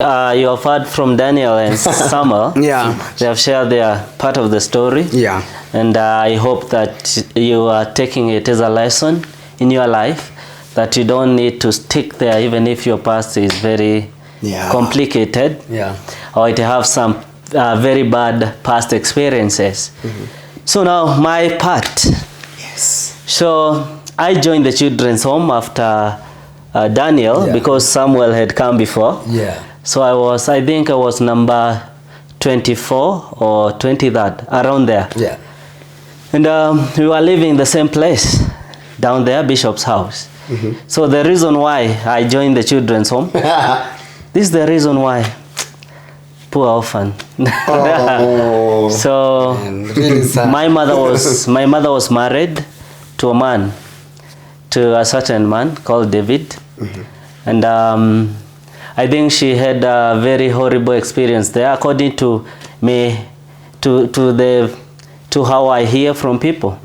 You have heard from Daniel and Samuel. Yeah. They have shared their part of the story. Yeah. And I hope that you are taking it as a lesson in your life, that you don't need to stick there even if your past is very complicated. Yeah. Or it have some very bad past experiences. So now my part. Yes. So I joined the children's home after Daniel because Samuel had come before. Yeah. So I think I was number 24 or 23rd, around there. Yeah. And we were living in the same place, down there, Bishop's house. So the reason why I joined the children's home, this is the reason why. Poor orphan. Oh. So Really sad. my mother was married to a man, to a certain man called David. And I think she had a very horrible experience there, according to me, to how I hear from people.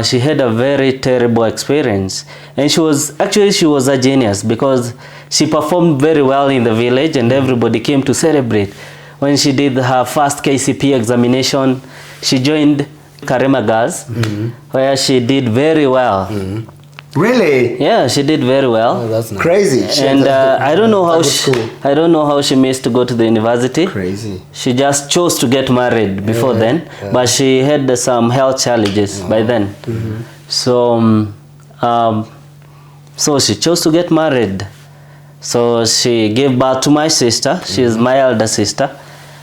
She had a very terrible experience, and she was a genius because she performed very well in the village, and everybody came to celebrate. When she did her first KCP examination, she joined Karema Girls, where she did very well. Really? Yeah, she did very well. Oh, that's nice. Crazy. And I don't know how she missed to go to the university. Crazy. She just chose to get married before then, but she had some health challenges by then. So so she chose to get married. So she gave birth to my sister. She's my elder sister.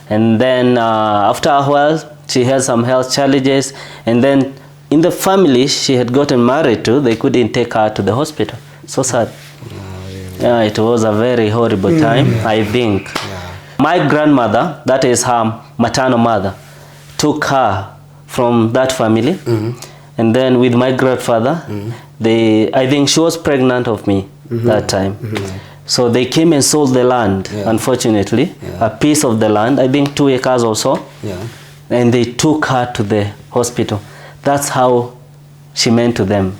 And then after a while, she had some health challenges, and then in the family she had gotten married to, they couldn't take her to the hospital. So sad. Yeah, it was a very horrible time, I think. My grandmother, that is her maternal mother, took her from that family. And then with my grandfather, I think she was pregnant of me that time. So they came and sold the land, unfortunately, a piece of the land, I think 2 acres or so. And they took her to the hospital. That's how she meant to them.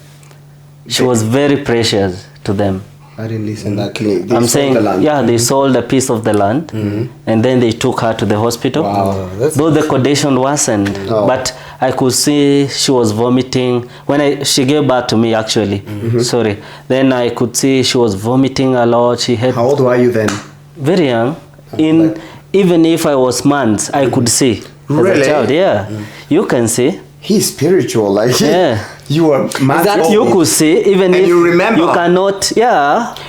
She was very precious to them. I didn't listen to that. I'm saying, they sold a piece of the land, and then they took her to the hospital. Wow. Though the condition wasn't, but I could see she was vomiting. She gave birth to me, actually. Sorry. Then I could see she was vomiting a lot. How old were you then? Very young. Even if I was months, I could see. Really? As a child, you can see. He's spiritual, like you were mad. You could see, even if you remember. You cannot.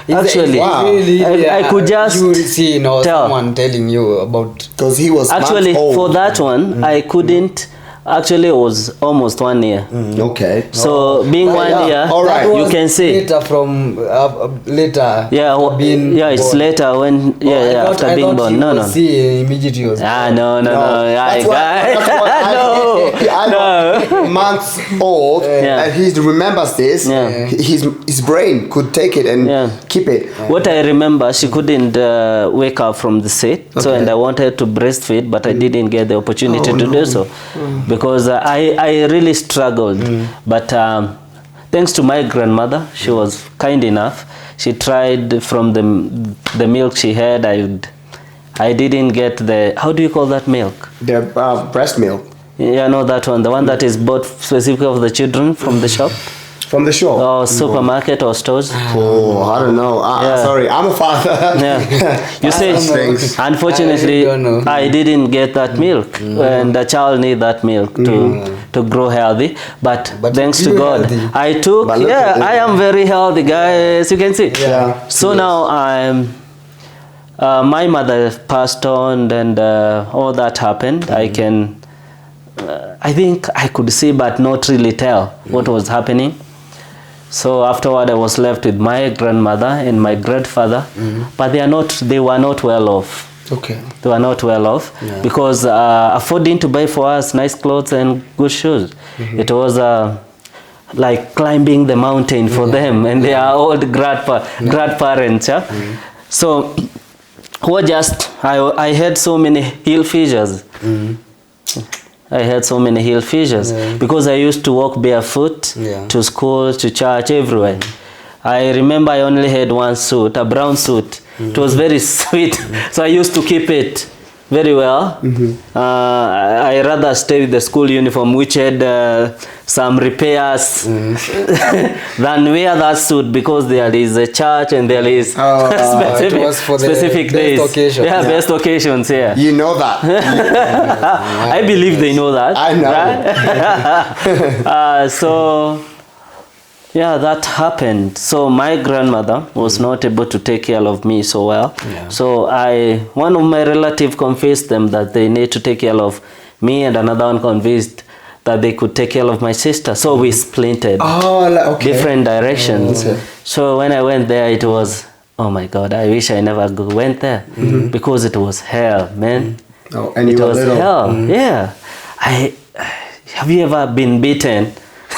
Actually, I could just you see, tell someone telling you about, because he was actually old. For that one, I couldn't. Actually, it was almost 1 year. Okay. So being 1 year, you can see. Later from later. It's born. later when after being born. No. See immediately. No. Months old, and he remembers this. His brain could take it and keep it. What I remember, she couldn't wake up from the seat, and I wanted to breastfeed, but I didn't get the opportunity to do so. Because I really struggled, but thanks to my grandmother, she was kind enough. She tried from the milk she had. I didn't get the, how do you call that milk? The breast milk. Yeah, no, that one, the one that is bought specifically of the children from the shop. From the shop? Or supermarket or stores. Oh, I don't know. Sorry, I'm a father. You see, unfortunately, I didn't get that milk. And the child needs that milk to grow healthy. But thanks to God, I took, I am very healthy, guys. You can see. So now my mother passed on, and all that happened. I think I could see but not really tell what was happening. So afterward, I was left with my grandmother and my grandfather, but they were not well off. Okay. They were not well off because affording to buy for us nice clothes and good shoes, it was like climbing the mountain for them, and they are old grandparents. So I had so many heel fissures. I had so many heel fissures because I used to walk barefoot to school, to church, everywhere. I remember I only had one suit, a brown suit, It was very sweet. So I used to keep it very well. I rather stay with the school uniform, which had some repairs, than wear that suit, because there is a church and there is it was for the specific best days. occasion. Yeah, best occasions. Yeah. You know that. I believe they know that. I know. Right? So yeah, that happened. So my grandmother was not able to take care of me so well. Yeah. So one of my relatives convinced them that they need to take care of me, and another one convinced that they could take care of my sister. So we splintered different directions. So when I went there, it was, oh my God, I wish I never went there, because it was hell, man. Oh, and It you were was little. hell. Yeah. Have you ever been beaten?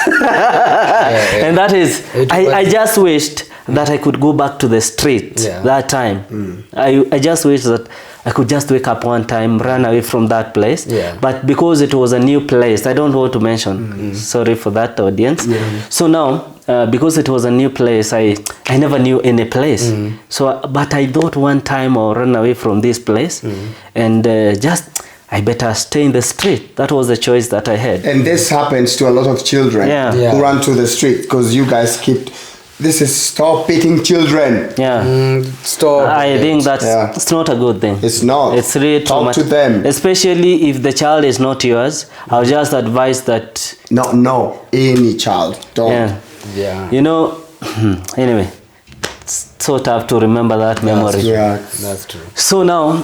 And that is, I just wished that I could go back to the street that time. I just wish that I could just wake up one time, run away from that place. But because it was a new place, I don't want to mention, sorry for that audience. So now, because it was a new place, I never knew any place. So, but I thought one time I'll run away from this place and I better stay in the street. That was the choice that I had. And this happens to a lot of children who run to the street, because you guys stop beating children. Yeah. Stop. I think it's not a good thing. It's not. It's really Talk to them. Especially if the child is not yours. I'll just advise that. No, any child. Don't. Yeah. You know, anyway, it's so tough to remember that memory. That's true. So now,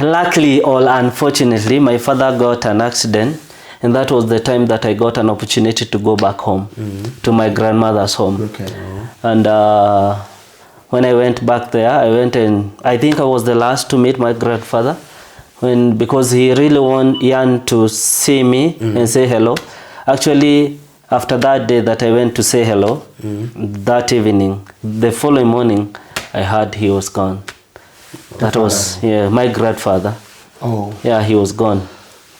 luckily or unfortunately, my father got an accident. And that was the time that I got an opportunity to go back home, to my grandmother's home. Okay. And when I went back there, I went and I think I was the last to meet my grandfather, because he really yearned to see me and say hello. Actually, after that day that I went to say hello, that evening, the following morning, I heard he was gone. That was my grandfather. Oh. Yeah, he was gone.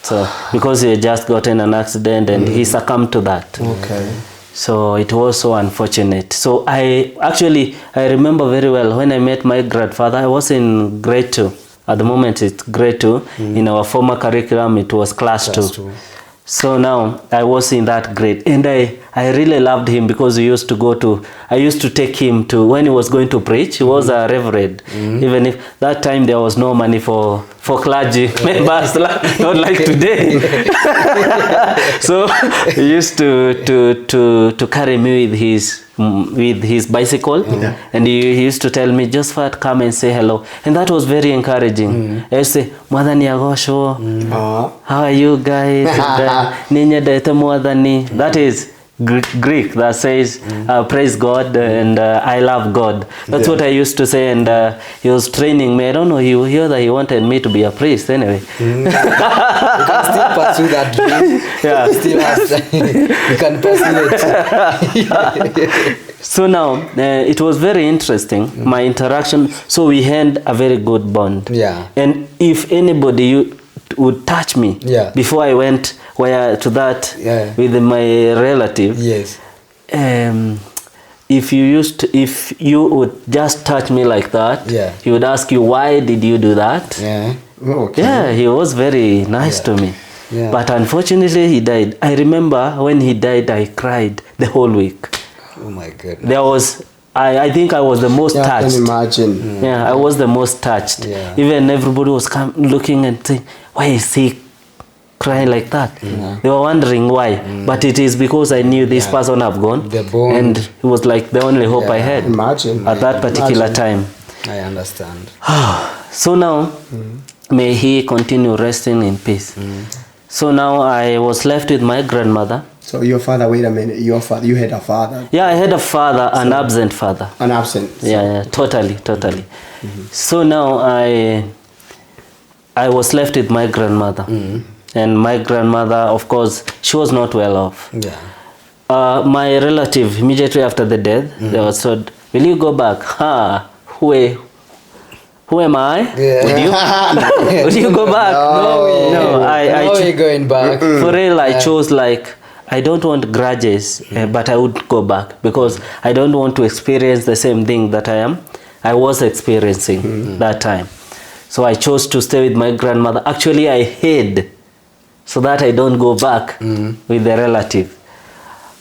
So because he had just gotten an accident and he succumbed to that. Okay. So it was so unfortunate. So I remember very well when I met my grandfather. I was in grade 2. At the moment it's grade 2. In our former curriculum it was class 2. So now I was in that grade, and I really loved him, because I used to take him to, when he was going to preach, he was a reverend. Even if that time there was no money for clergy members, not like today. So he used to carry me with his bicycle, and he used to tell me, Josephat, come and say hello. And that was very encouraging. I used to say, Mwadhani Agosho, how are you guys? That is Greek that says praise God and I love God. That's what I used to say, and he was training me. I don't know, he wanted me to be a priest anyway. You can still pursue that dream. Yeah. Still has you can pursue it. So now it was very interesting, my interaction. So we had a very good bond. Yeah. And if anybody would touch me before I went with my relative, if you would just touch me like that, he would ask you, why did you do that? He was very nice to me. But unfortunately he died. I remember when he died, I cried the whole week. Oh my goodness. I think I was the most touched. I can imagine. Yeah, I was the most touched. Even everybody was looking and saying, why is he crying like that? They were wondering why. But it is because I knew this person have gone. And it was like the only hope I had at that particular time. I understand. So now, may he continue resting in peace. So now I was left with my grandmother. So your father, wait a minute, you had a father? Yeah, I had a father, an absent father. An absent? Yeah, totally. So now I was left with my grandmother. And my grandmother, of course, she was not well off. My relative, immediately after the death, they were said, will you go back? Who am I? Would you go back? No, I going back. For real, I chose I don't want grudges, but I would go back, because I don't want to experience the same thing that I I was experiencing that time. So I chose to stay with my grandmother. Actually, I hid so that I don't go back with the relative.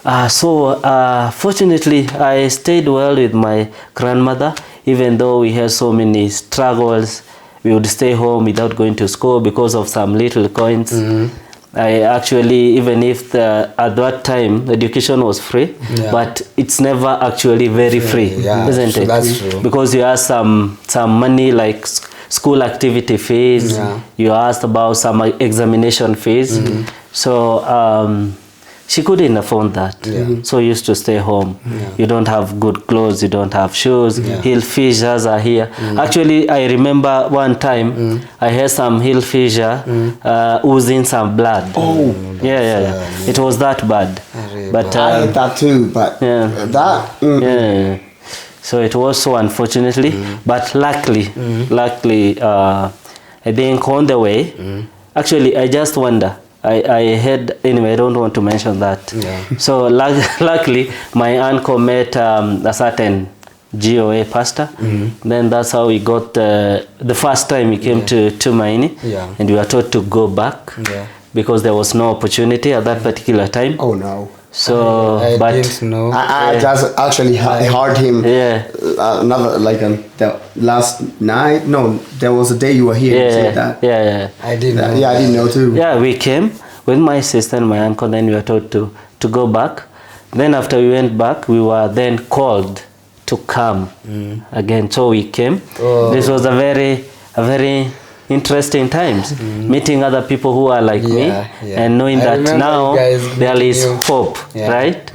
Fortunately, I stayed well with my grandmother, even though we had so many struggles. We would stay home without going to school because of some little coins. I actually, even if at that time education was free, but it's never actually very free, isn't it? That's true. Because you ask some money like school activity fees, you asked about some examination fees. So she couldn't afford that. So you used to stay home. You don't have good clothes, you don't have shoes. Hill fissures are here. Actually, I remember one time I had some hill fissure oozing some blood. Oh, yeah. It was that bad. But I had that too, but that. So it was so unfortunately, but luckily, I think on the way, actually I just wonder. I had, anyway, I don't want to mention that. So luckily, my uncle met a certain GOA pastor. Then that's how we got the first time we came to Tumaini, and we were told to go back because there was no opportunity at that particular time. Oh no. So, I but didn't know. I just actually heard him. Another like the last night. No, there was a day you were here. You said that. I didn't know. Yeah, I didn't know too. Yeah, we came with my sister and my uncle. Then we were told to go back. Then after we went back, we were then called to come again. So we came. This was a very interesting times, meeting other people who are like me, and knowing that now there is hope, right?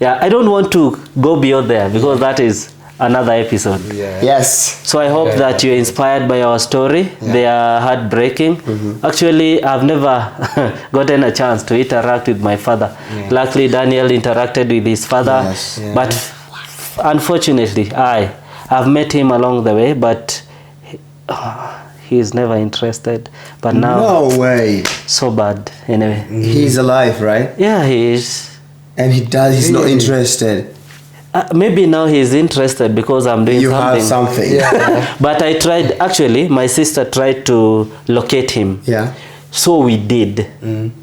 I don't want to go beyond there because that is another episode. Yes. So I hope that you're inspired by our story. They are heartbreaking. Actually, I've never gotten a chance to interact with my father. Luckily, Daniel interacted with his father, but unfortunately, I've met him along the way, but he's never interested. But now, no way. So bad. Anyway, he's alive, right? Yeah, he is. And he's not interested. Maybe now he's interested because I'm doing something. You have something. But I tried, actually, my sister tried to locate him. So we did.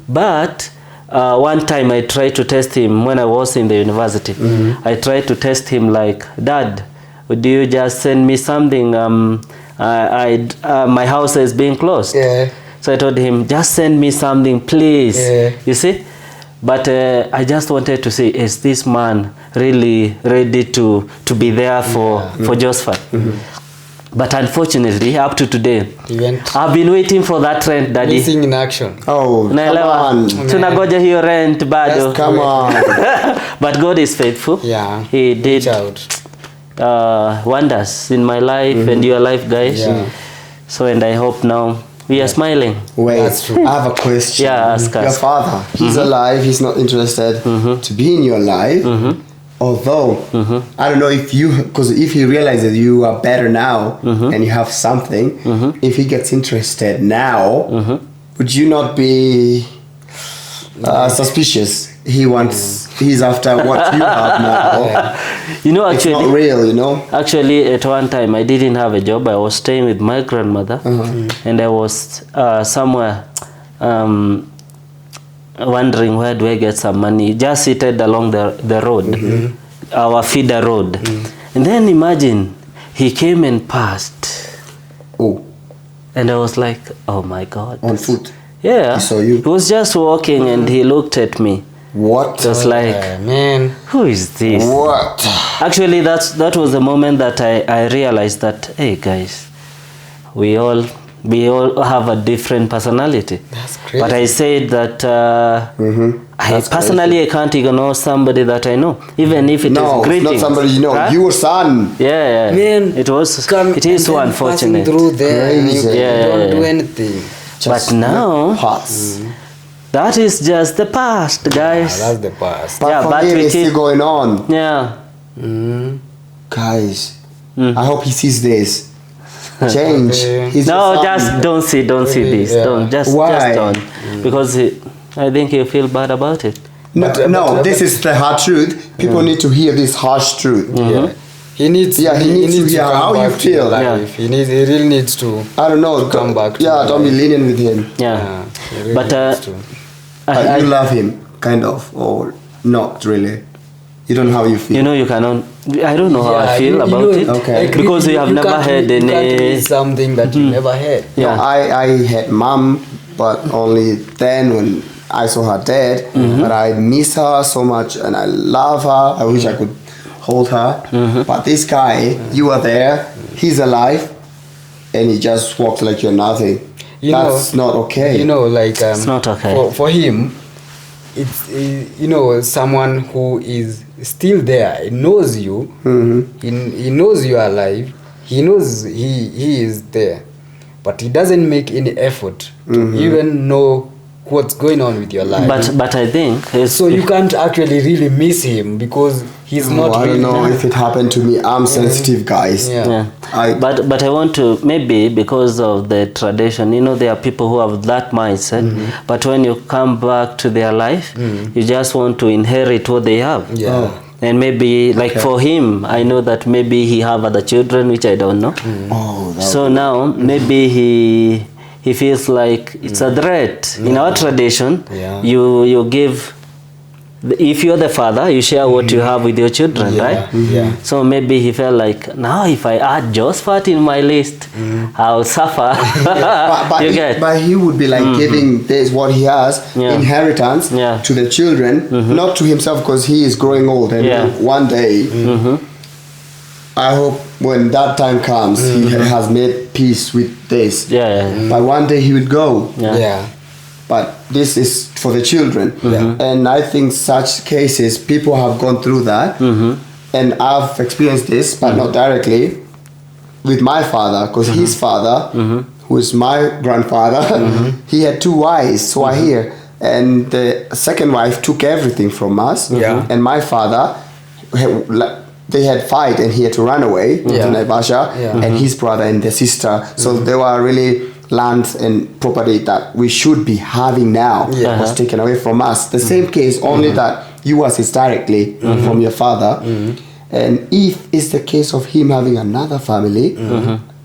But one time I tried to test him when I was in the university. I tried to test him like, Dad, would you just send me something? My house is being closed. So I told him, just send me something, please. You see? But I just wanted to say, is this man really ready to be there for Josephat? But unfortunately, up to today, I've been waiting for that rent, Daddy. Missing in action. Oh, naelewa. come on. Tunagoja hiyo rent bado. Come on. But God is faithful. He did wonders in my life and your life, guys. So, and I hope now we are smiling. Wait, that's true. I have a question. Ask us. Your father, he's alive, he's not interested to be in your life. Although, I don't know if because if he realizes you are better now and you have something, if he gets interested now, would you not be suspicious? He's after what you have now. You know, actually, it's not real, you know. Actually, at one time, I didn't have a job. I was staying with my grandmother, and I was somewhere wondering where do I get some money. Just seated along the road, our feeder road, and then imagine he came and passed. Oh, and I was like, oh my God, on foot. Yeah, he saw you. He was just walking, and he looked at me. What? Just like, man, who is this? What? Actually, that was the moment that I realized that, hey guys, we all have a different personality. That's crazy. But I said that I personally I can't ignore somebody that I know, even if it is greeting. Not somebody you know. Your son. Yeah. Man, it is so unfortunate. Through there, and you don't do anything. But now, that is just the past, guys. That's the past. But for him, it's still going on. Yeah. Guys, I hope he sees this. Change. Just don't see this. Don't just don't, because I think you feel bad about it. No, this is the hard truth. People need to hear this harsh truth. he needs Yeah, he needs to hear come how you back to your feel. life. He really needs to I don't know. come back to Yeah, your don't be life. lenient with him. Yeah. he really But needs to. But you love him, kind of, or not really. You don't know how you feel. you know, you cannot. I don't know how I feel you about know, it. Okay. Because you have never can't had you can't any. miss something that you never had. Yeah. No, I had mom, but only then when I saw her dead. But I miss her so much and I love her. I wish I could hold her. But this guy, you are there, he's alive, and he just walks like you're nothing. You That's know, not okay. You know, like It's not okay. for him. It's you know, someone who is still there. He knows you. He knows you are alive. He knows he is there, but he doesn't make any effort to even know what's going on with your life. But I think it's, so you can't actually really miss him because he's Oh, not I really. don't know if it happened to me. I'm sensitive, guys. Yeah. Yeah. But I want to, maybe because of the tradition, you know, there are people who have that mindset. But when you come back to their life, you just want to inherit what they have. Yeah. Oh. And maybe like for him, I know that maybe he have other children, which I don't know. Oh, that So now maybe he feels like it's a threat. In our tradition, Yeah. you give. If you're the father, you share what you have with your children, Yeah, right? yeah. So maybe he felt like, now if I add Josephat in my list, I'll suffer. but, you he, get? but he would be like giving this what he has Yeah. inheritance Yeah. to the children, not to himself because he is growing old and Yeah. one day I hope when that time comes he has made peace with this. Yeah. But one day he would go. Yeah. Yeah. But this is for the children. And I think such cases people have gone through that. And I've experienced this, but not directly, with my father, because his father, who is my grandfather, he had 2 wives, so I hear. And the second wife took everything from us. Yeah. And my father, they had fight and he had to run away Yeah. to Naivasha, Yeah. and his brother and the sister. So they were really land and property that we should be having now Yeah. was taken away from us. The same case, only that you assist directly from your father. And if it's the case of him having another family,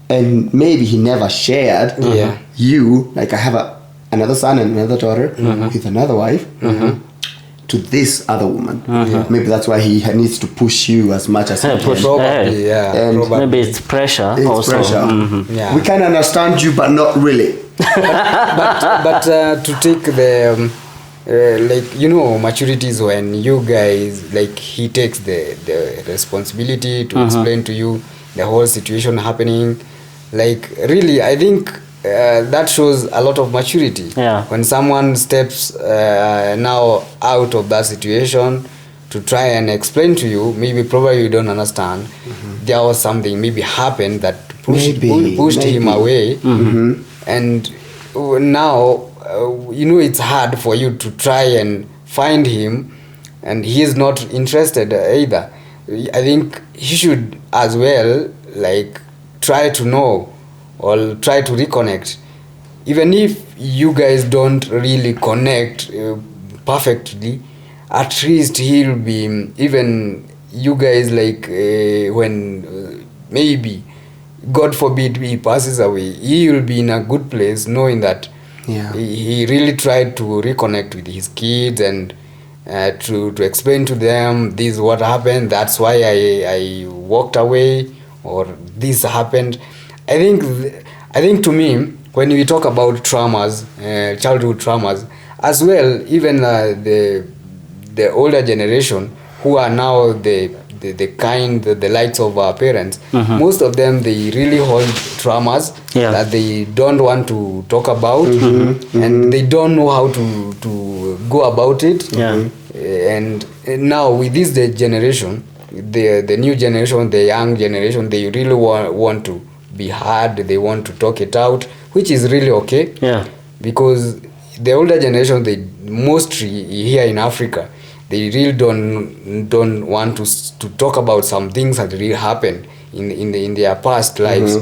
and maybe he never shared Yeah. you, like I have another son and another daughter with another wife, to this other woman. Maybe that's why he needs to push you as much as he Yeah, can. push. Probably, yeah. And probably. Maybe it's pressure It's also. pressure. Yeah. We can understand you, but not really. but to take the like, you know, maturity is when you guys, like, he takes the responsibility to explain to you the whole situation happening. Like, really, I think that shows a lot of maturity. Yeah. When someone steps now out of that situation to try and explain to you, maybe probably you don't understand, there was something maybe happened that pushed him away. And now you know, it's hard for you to try and find him, and he is not interested either. I think he should as well, like, try to know or try to reconnect, even if you guys don't really connect perfectly. At least he'll be, even you guys, like, when maybe God forbid he passes away, he will be in a good place knowing that he really tried to reconnect with his kids and to explain to them, this is what happened, that's why I walked away, or this happened. I think to me, when we talk about traumas, childhood traumas, as well, even the older generation who are now the likes of our parents, most of them, they really hold traumas that they don't want to talk about, and they don't know how to go about it. And now with this generation, the new generation, the young generation, they really want to be heard, they want to talk it out, which is really okay. Because the older generation, they mostly here in Africa, they really don't want to talk about some things that really happened in their past lives.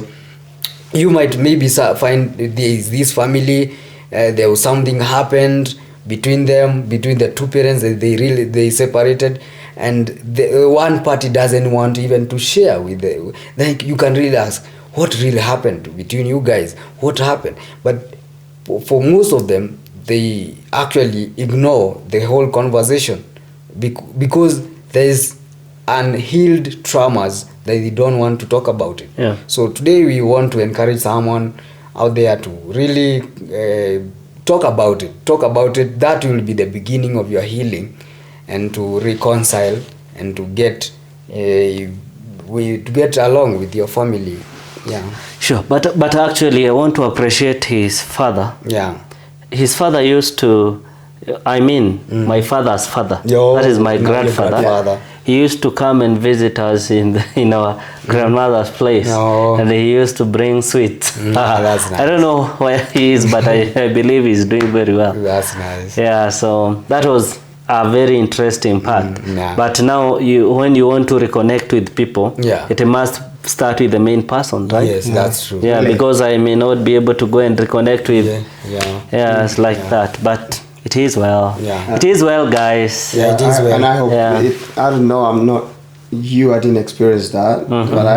You might maybe find there is this family, there was something happened between them, between the two parents, they separated, and the one party doesn't want even to share with the, then you can really ask, what really happened between you guys? What happened? But for most of them, they actually ignore the whole conversation because there's unhealed traumas that they don't want to talk about it. Yeah. So today we want to encourage someone out there to really talk about it. Talk about it. That will be the beginning of your healing, and to reconcile and to get to get along with your family. Yeah. Sure, but actually I want to appreciate his father. Yeah. His father used to, my father's father. Yo, That is my not your grandfather. grandfather. He used to come and visit us in our grandmother's place, No. and he used to bring sweets. That's nice. I don't know where he is, but I believe he's doing very well. That's nice. Yeah, so that was a very interesting part. Yeah. But now, when you want to reconnect with people, Yeah. it must start with the main person, right? Yes, that's true. Yeah, because I may not be able to go and reconnect with. Yeah. It's like that. But it is well. Yeah. It is well, guys. Yeah, it is well. And I hope Yeah. I don't know. I'm not you. I didn't experience that, but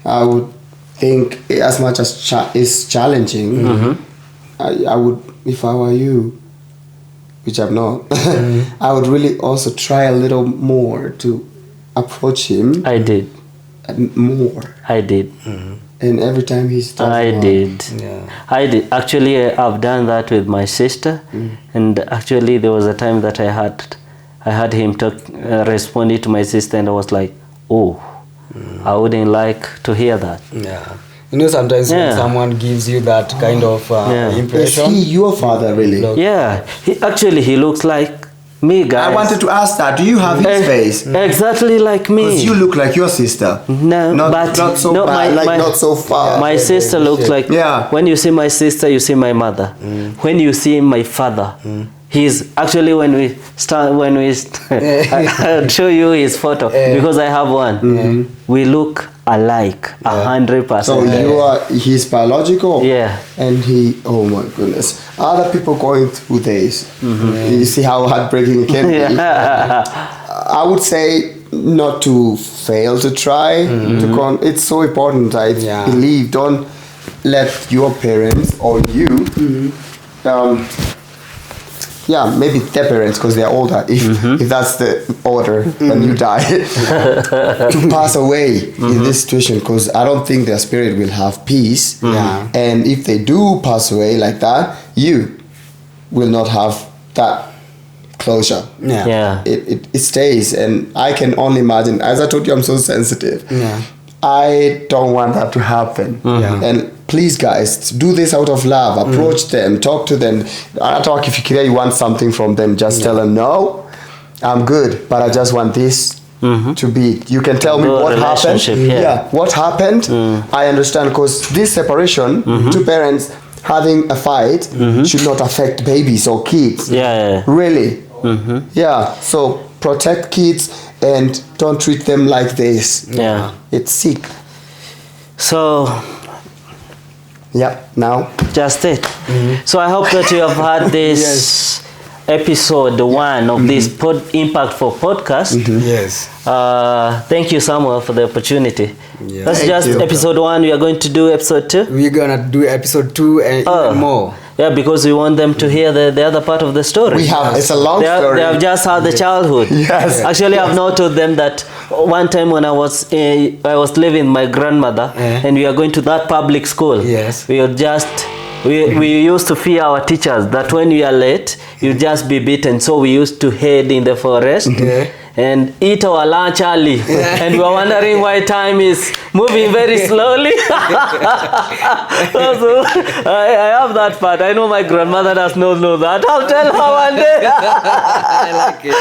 I would think as much as it's challenging. I would, if I were you, which I'm not, I would really also try a little more to approach him I did. more. I did. And every time he starts, I did. Yeah. I did. Actually, I've done that with my sister, and actually, there was a time that I had him responding to my sister, and I was like, "Oh, I wouldn't like to hear that." Yeah. You know, sometimes when Yeah. someone gives you that kind of Yeah. Is impression. he your father really? Look. Yeah, he looks like me, guys. I wanted to ask that. Do you have his face? Exactly like me. Because you look like your sister. No, not, but not so no, bad, not so far. My sister looks like. Yeah. When you see my sister, you see my mother. When you see my father, he's actually I'll show you his photo because I have one. We look alike 100%. So you are his biological. Yeah. And he. Oh my goodness. Other people going through this. You see how heartbreaking it can be. I would say not to fail to try. It's so important. I believe. Don't let your parents or you. Maybe their parents, because they're older, if that's the order when you die, to pass away in this situation, because I don't think their spirit will have peace. And if they do pass away like that, you will not have that closure. Yeah. It stays, and I can only imagine, as I told you, I'm so sensitive. I don't want that to happen. And please, guys, do this out of love. Approach them, talk to them. If you want something from them, just tell them, no, I'm good, but I just want this to be. You can tell me Good what happened. relationship, What happened. I understand, because this separation, two parents having a fight, should not affect babies or kids. Yeah. Really. Yeah. So protect kids and don't treat them like this. Yeah. It's sick. So Now. just it. So I hope that you have had this episode 1 of this Impact4 podcast. Yes. Thank you, Samuel, for the opportunity. Yeah. That's Thank just you. episode 1. We are going to do episode 2. We're gonna do episode 2 and even more. Yeah, because we want them to hear the other part of the story. It's a long story. They have just had the childhood. Yes. Actually, I've now told them that one time when I was living with my grandmother, and we are going to that public school. Yes. We used to fear our teachers that when we are late, you'll just be beaten. So we used to hide in the forest and eat our lunch early. And we were wondering why time is moving very slowly. So I have that part. I know my grandmother does not know that. I'll tell her one day. I like it.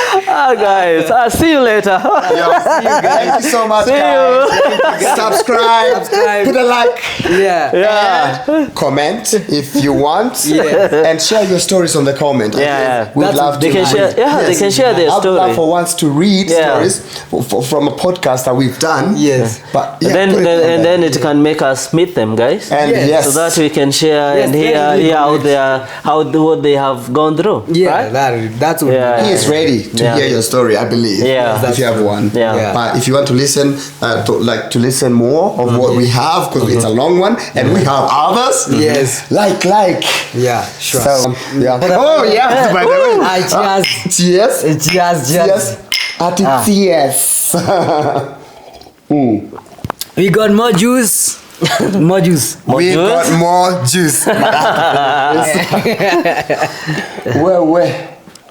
Guys, I'll see you later. See you guys. Thank you so much, See guys. you. Subscribe. Put a like. Yeah. And comment if you want. Yes. And share your stories on the comment. Yeah. We'd love to. They can share. Yeah, they can share their I'd story. love for once to read Yeah. stories from a podcast that we've done. Yes. But And then, put it on and there. then it can make us meet them, guys. And Yes. yes, So that we can share Yes, and very hear good how knowledge. they are, what they have gone through. Yeah, right? that's what. Yeah. he is ready to Yeah. hear your story, I believe. Yeah. If you have one. Yeah. Yeah. But if you want to listen, to listen more of what we have, because it's a long one, and we have others. Yes. Like. Yeah, sure. So, yeah. Oh yeah. By the way. Cheers. Cheers. Cheers. Cheers. Cheers. We got more juice. More juice. We juice? got more juice. Where?